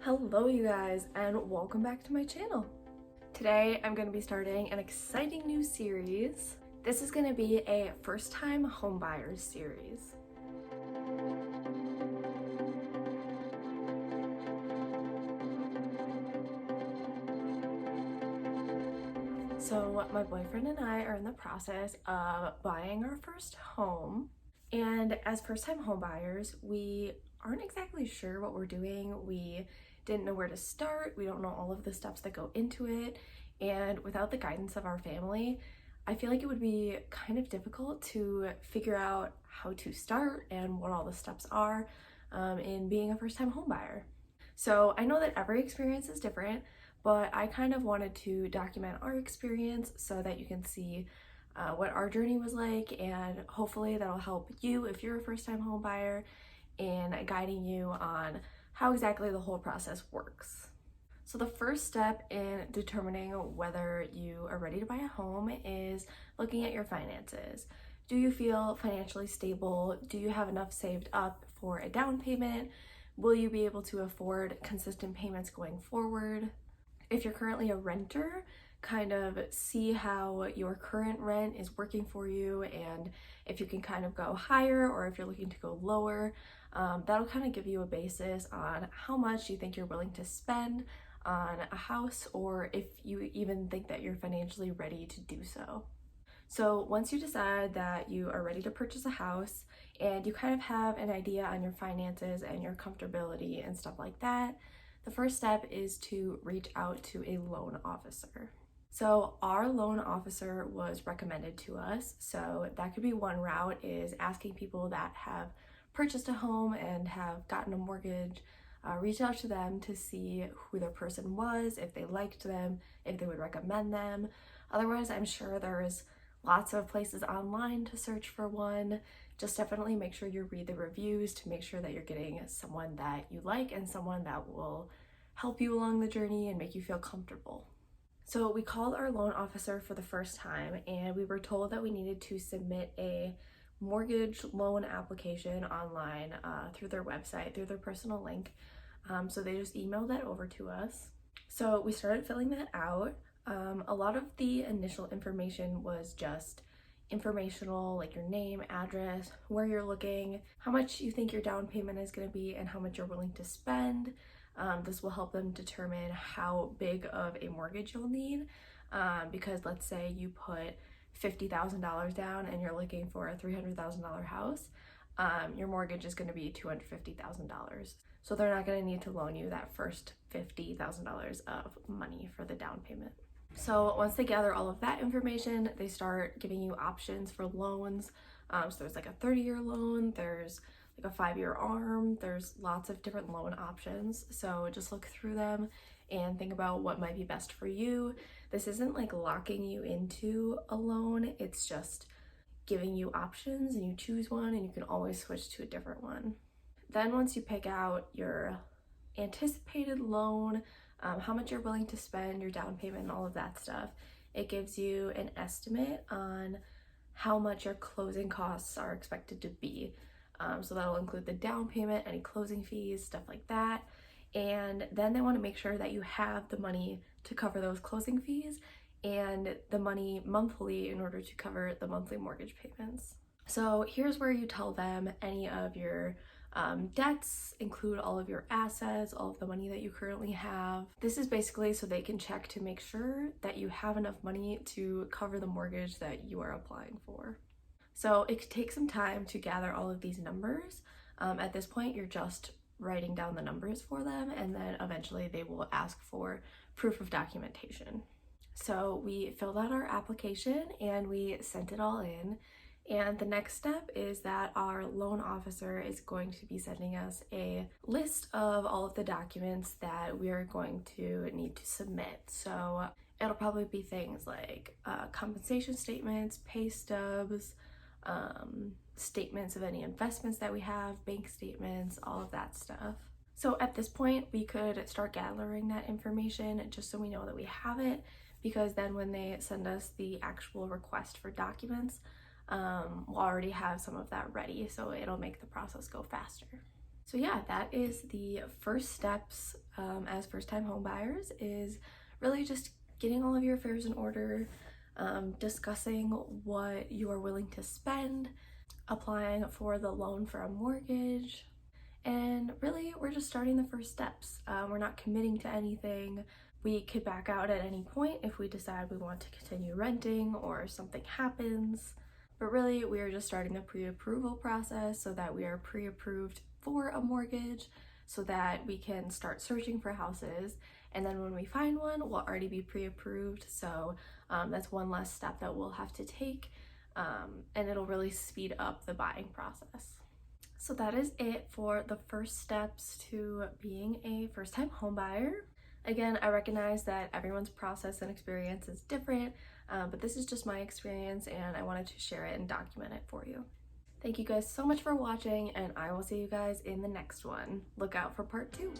Hello you guys, and welcome back to my channel. Today I'm going to be starting an exciting new series. This is going to be a first-time homebuyers series. So my boyfriend and I are in the process of buying our first home, and as first-time homebuyers, we aren't exactly sure what we're doing. We didn't know where to start. We don't know all of the steps that go into it, and without the guidance of our family, I feel like it would be kind of difficult to figure out how to start and what all the steps are in being a first-time homebuyer. So I know that every experience is different, but I kind of wanted to document our experience so that you can see what our journey was like, and hopefully that'll help you if you're a first-time home buyer in guiding you on how exactly the whole process works. So the first step in determining whether you are ready to buy a home is looking at your finances. Do you feel financially stable? Do you have enough saved up for a down payment? Will you be able to afford consistent payments going forward? If you're currently a renter, kind of see how your current rent is working for you, and if you can kind of go higher or if you're looking to go lower. That'll kind of give you a basis on how much you think you're willing to spend on a house, or if you even think that you're financially ready to do so. So once you decide that you are ready to purchase a house and you kind of have an idea on your finances and your comfortability and stuff like that, the first step is to reach out to a loan officer. So our loan officer was recommended to us. So that could be one route, is asking people that have purchased a home and have gotten a mortgage, reach out to them to see who their person was, if they liked them, if they would recommend them. Otherwise, I'm sure there's lots of places online to search for one. Just definitely make sure you read the reviews to make sure that you're getting someone that you like and someone that will help you along the journey and make you feel comfortable. So we called our loan officer for the first time, and we were told that we needed to submit a mortgage loan application online through their website, through their personal link. So they just emailed that over to us. So we started filling that out. A lot of the initial information was just informational, like your name, address, where you're looking, how much you think your down payment is going to be, and how much you're willing to spend. This will help them determine how big of a mortgage you'll need, because let's say you put $50,000 down and you're looking for a $300,000 house, your mortgage is going to be $250,000. So they're not going to need to loan you that first $50,000 of money for the down payment. So once they gather all of that information, they start giving you options for loans. So there's like a 30-year loan, there's like a 5-year ARM, there's lots of different loan options. So just look through them and think about what might be best for you. This isn't like locking you into a loan, it's just giving you options, and you choose one and you can always switch to a different one. Then once you pick out your anticipated loan, how much you're willing to spend, your down payment, and all of that stuff, it gives you an estimate on how much your closing costs are expected to be. So that'll include the down payment, any closing fees, stuff like that. And then they want to make sure that you have the money to cover those closing fees and the money monthly in order to cover the monthly mortgage payments. So here's where you tell them any of your debts, include all of your assets, all of the money that you currently have. This is basically so they can check to make sure that you have enough money to cover the mortgage that you are applying for. So it could take some time to gather all of these numbers. At this point, you're just writing down the numbers for them, and then eventually they will ask for proof of documentation. So we filled out our application and we sent it all in. And the next step is that our loan officer is going to be sending us a list of all of the documents that we are going to need to submit. So it'll probably be things like compensation statements, pay stubs, statements of any investments that we have, bank statements, all of that stuff. So at this point, we could start gathering that information just so we know that we have it, because then when they send us the actual request for documents, we'll already have some of that ready, so it'll make the process go faster. So yeah, that is the first steps as first-time home buyers, is really just getting all of your affairs in order, discussing what you are willing to spend, applying for the loan for a mortgage, and really we're just starting the first steps. We're not committing to anything. We could back out at any point if we decide we want to continue renting or something happens. But really, we are just starting the pre-approval process so that we are pre-approved for a mortgage so that we can start searching for houses. And then when we find one, we'll already be pre-approved. So that's one less step that we'll have to take, and it'll really speed up the buying process. So that is it for the first steps to being a first-time home buyer. Again, I recognize that everyone's process and experience is different, but this is just my experience and I wanted to share it and document it for you. Thank you guys so much for watching, and I will see you guys in the next one. Look out for part 2.